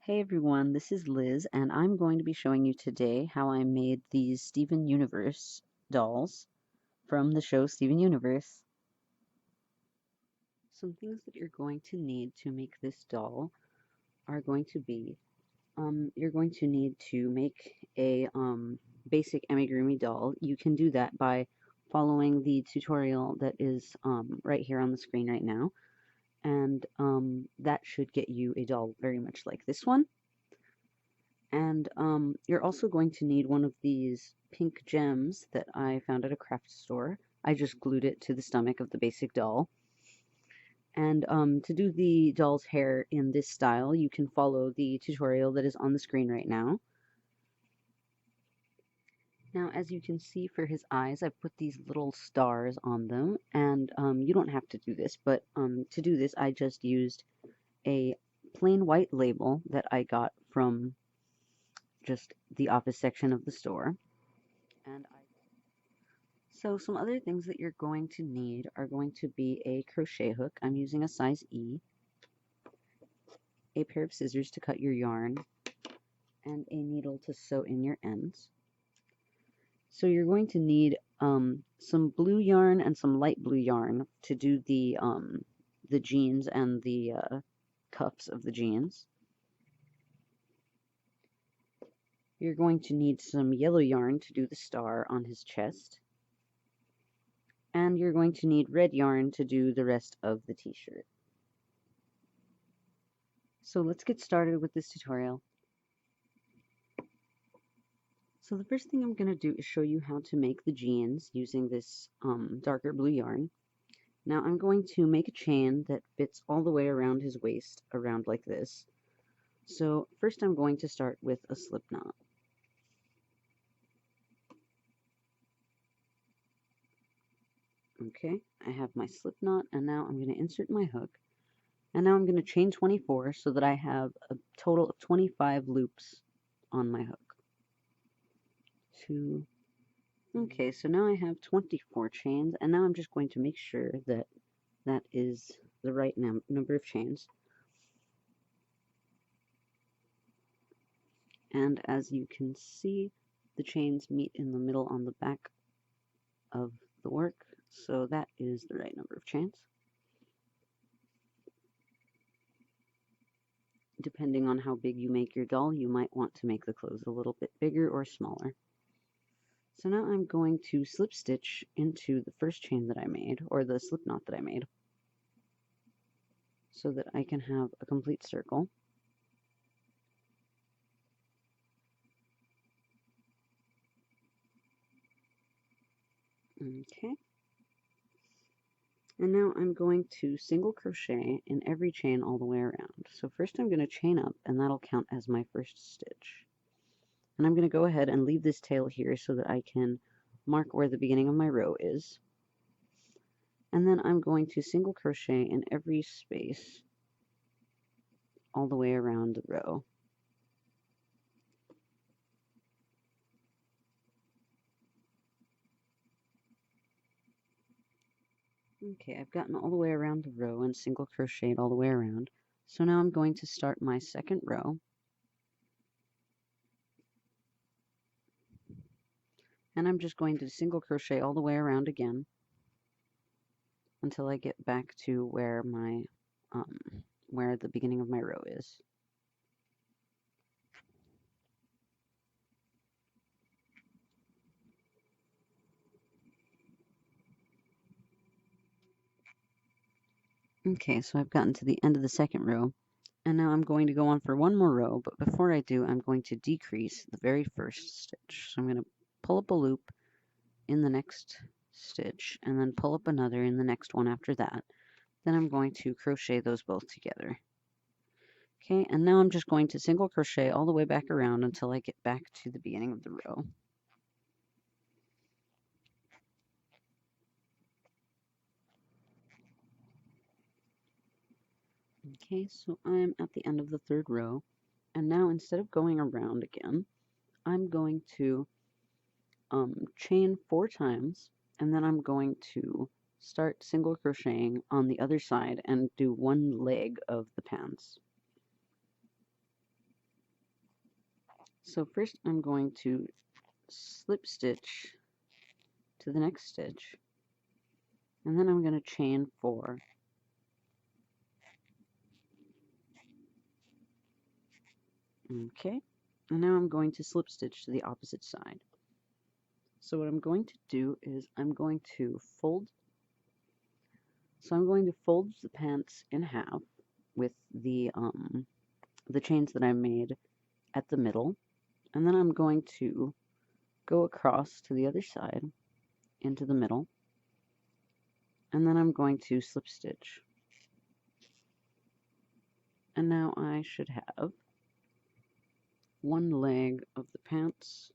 Hey everyone, this is Liz, and I'm going to be showing you today how I made these Steven Universe dolls from the show Steven Universe. Some things that you're going to need to make this doll are going to be, you're going to need to make a basic amigurumi doll. You can do that by following the tutorial that is right here on the screen right now, and that should get you a doll very much like this one. And you're also going to need one of these pink gems that I found at a craft store. I just glued it to the stomach of the basic doll. And to do the doll's hair in this style, you can follow the tutorial that is on the screen right now. Now, as you can see for his eyes, I've put these little stars on them, and you don't have to do this, but to do this, I just used a plain white label that I got from just the office section of the store. So some other things that you're going to need are going to be a crochet hook. I'm using a size E, a pair of scissors to cut your yarn, and a needle to sew in your ends. So you're going to need some blue yarn and some light blue yarn to do the jeans and the cuffs of the jeans. You're going to need some yellow yarn to do the star on his chest. And you're going to need red yarn to do the rest of the t-shirt. So let's get started with this tutorial. So the first thing I'm going to do is show you how to make the jeans using this darker blue yarn. Now I'm going to make a chain that fits all the way around his waist, around like this. So first I'm going to start with a slip knot. Okay, I have my slip knot, and now I'm going to insert my hook. And now I'm going to chain 24 so that I have a total of 25 loops on my hook. Okay, so now I have 24 chains, and now I'm just going to make sure that that is the right number of chains. And as you can see, the chains meet in the middle on the back of the work, so that is the right number of chains. Depending on how big you make your doll, you might want to make the clothes a little bit bigger or smaller. So now I'm going to slip stitch into the first chain that I made, or the slip knot that I made, so that I can have a complete circle. Okay. And now I'm going to single crochet in every chain all the way around. So first I'm going to chain up, and that'll count as my first stitch. And I'm going to go ahead and leave this tail here so that I can mark where the beginning of my row is. And then I'm going to single crochet in every space all the way around the row. Okay, I've gotten all the way around the row and single crocheted all the way around. So now I'm going to start my second row. And I'm just going to single crochet all the way around again until I get back to where my where the beginning of my row is. Okay, so I've gotten to the end of the second row, and now I'm going to go on for one more row, but before I do, I'm going to decrease the very first stitch. So I'm going to pull up a loop in the next stitch, and then pull up another in the next one after that. Then I'm going to crochet those both together. Okay, and now I'm just going to single crochet all the way back around until I get back to the beginning of the row. Okay, so I'm at the end of the third row, and now instead of going around again, I'm going to chain 4 times, and then I'm going to start single crocheting on the other side and do one leg of the pants. So first I'm going to slip stitch to the next stitch, and then I'm going to chain 4. Okay, and now I'm going to slip stitch to the opposite side. So what I'm going to do is I'm going to fold the pants in half with the chains that I made at the middle, and then I'm going to go across to the other side into the middle, and then I'm going to slip stitch. And now I should have one leg of the pants,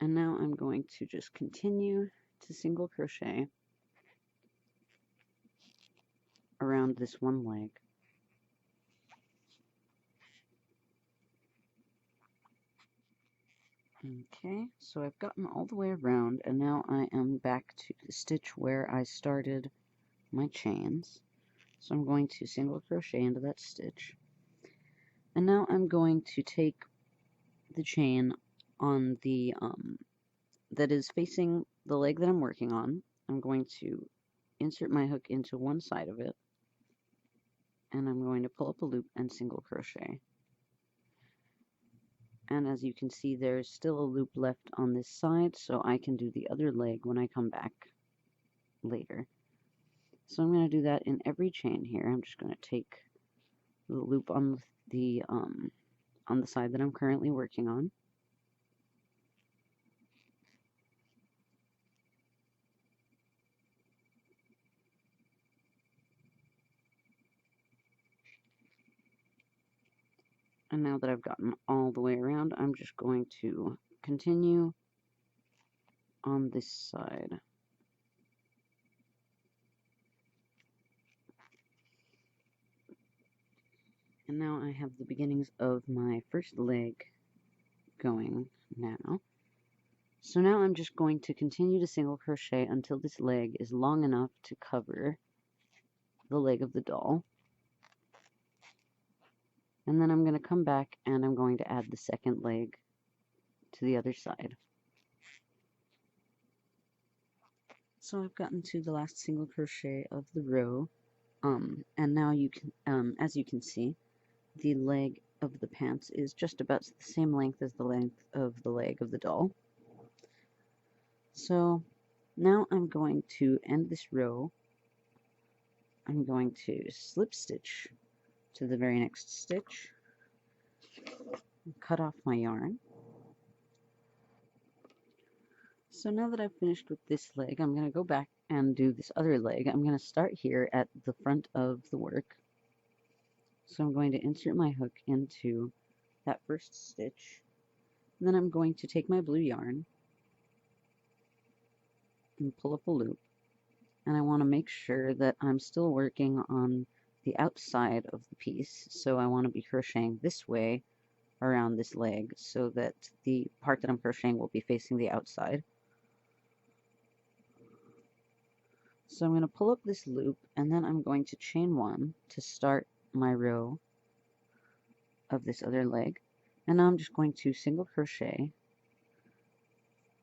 and now I'm going to just continue to single crochet around this one leg. Okay, so I've gotten all the way around, and now I am back to the stitch where I started my chains. So I'm going to single crochet into that stitch, and now I'm going to take the chain on the that is facing the leg that I'm working on. I'm going to insert my hook into one side of it, and I'm going to pull up a loop and single crochet. And as you can see, there's still a loop left on this side, so I can do the other leg when I come back later. So I'm going to do that in every chain here. I'm just going to take the loop on the side that I'm currently working on. And now that I've gotten all the way around, I'm just going to continue on this side. And now I have the beginnings of my first leg going now. So now I'm just going to continue to single crochet until this leg is long enough to cover the leg of the doll. And then I'm going to come back and I'm going to add the second leg to the other side. So I've gotten to the last single crochet of the row, and now you can, as you can see, the leg of the pants is just about the same length as the length of the leg of the doll. So now I'm going to end this row. I'm going to slip stitch to the very next stitch, cut off my yarn. So now that I've finished with this leg, I'm going to go back and do this other leg. I'm going to start here at the front of the work. So I'm going to insert my hook into that first stitch. Then I'm going to take my blue yarn and pull up a loop. And I want to make sure that I'm still working on the outside of the piece. So I want to be crocheting this way around this leg so that the part that I'm crocheting will be facing the outside. So I'm going to pull up this loop, and then I'm going to chain 1 to start my row of this other leg. And now I'm just going to single crochet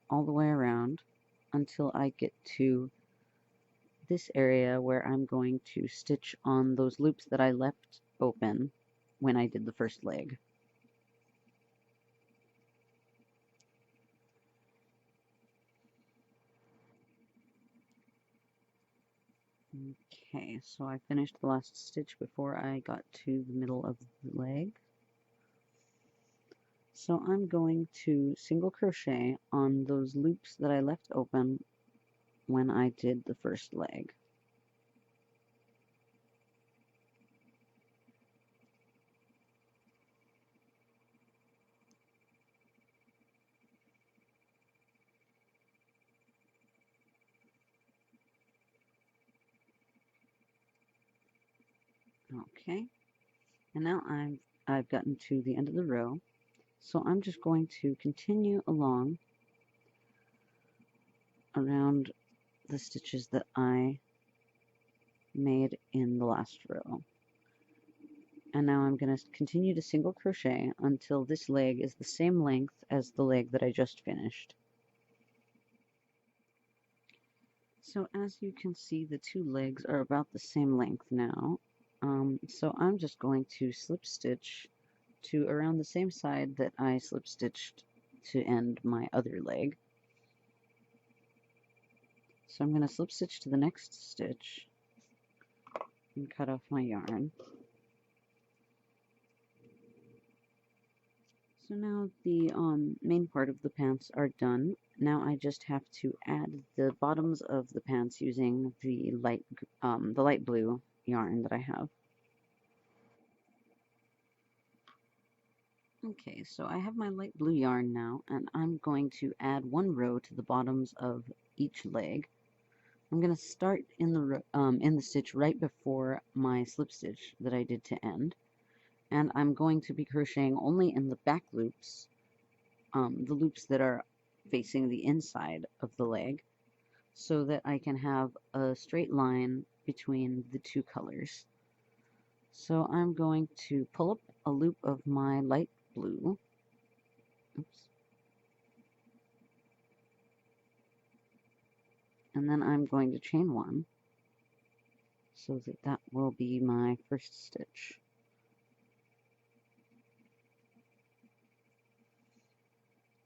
all the way around until I get to this area where I'm going to stitch on those loops that I left open when I did the first leg. Okay, so I finished the last stitch before I got to the middle of the leg. So I'm going to single crochet on those loops that I left open when I did the first leg. Okay, and now I've gotten to the end of the row, so I'm just going to continue along around the stitches that I made in the last row. And now I'm going to continue to single crochet until this leg is the same length as the leg that I just finished. So as you can see, the two legs are about the same length now. So I'm just going to slip stitch to around the same side that I slip stitched to end my other leg. So I'm going to slip stitch to the next stitch and cut off my yarn. So now the main part of the pants are done. Now I just have to add the bottoms of the pants using the light blue yarn that I have. Okay, so I have my light blue yarn now, and I'm going to add one row to the bottoms of each leg. I'm going to start in the stitch right before my slip stitch that I did to end, and I'm going to be crocheting only in the back loops, the loops that are facing the inside of the leg, so that I can have a straight line between the two colors. So I'm going to pull up a loop of my light blue. Oops. And then I'm going to chain one so that that will be my first stitch.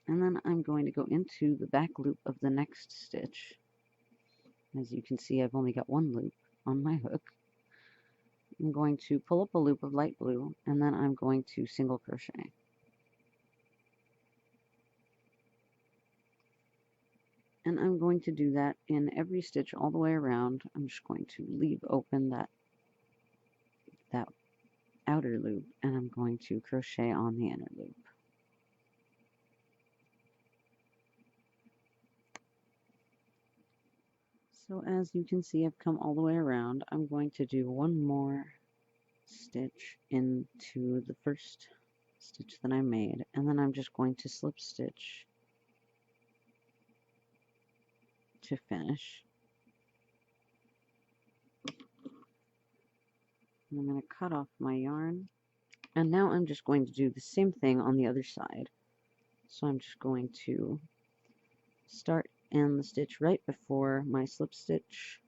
And then I'm going to go into the back loop of the next stitch. As you can see, I've only got one loop on my hook. I'm going to pull up a loop of light blue, and then I'm going to single crochet. And I'm going to do that in every stitch all the way around. I'm just going to leave open that outer loop, and I'm going to crochet on the inner loop. So as you can see, I've come all the way around. I'm going to do one more stitch into the first stitch that I made, and then I'm just going to slip stitch to finish. And I'm going to cut off my yarn, and now I'm just going to do the same thing on the other side. So I'm just going to start in the stitch right before my slip stitch,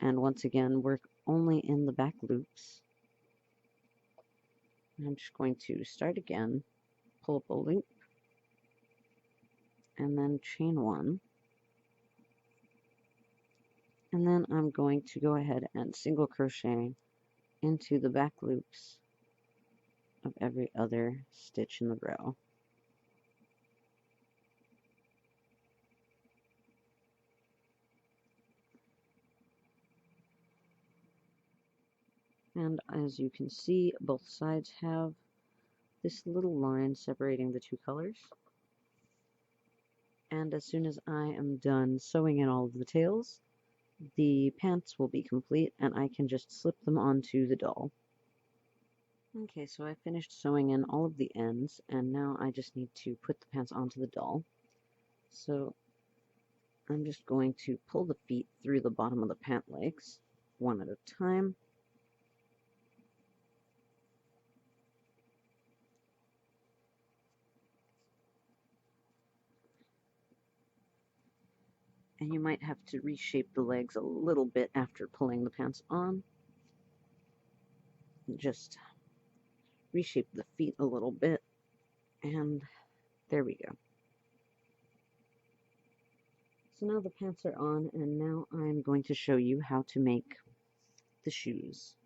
and once again work only in the back loops. And I'm just going to start again, pull up a loop, and then chain one. And then I'm going to go ahead and single crochet into the back loops of every other stitch in the row. And as you can see, both sides have this little line separating the two colors. And as soon as I am done sewing in all of the tails, the pants will be complete and I can just slip them onto the doll. Okay, so I finished sewing in all of the ends, and now I just need to put the pants onto the doll. So I'm just going to pull the feet through the bottom of the pant legs, one at a time. And you might have to reshape the legs a little bit after pulling the pants on. Just reshape the feet a little bit, and there we go. So now the pants are on, and now I'm going to show you how to make the shoes.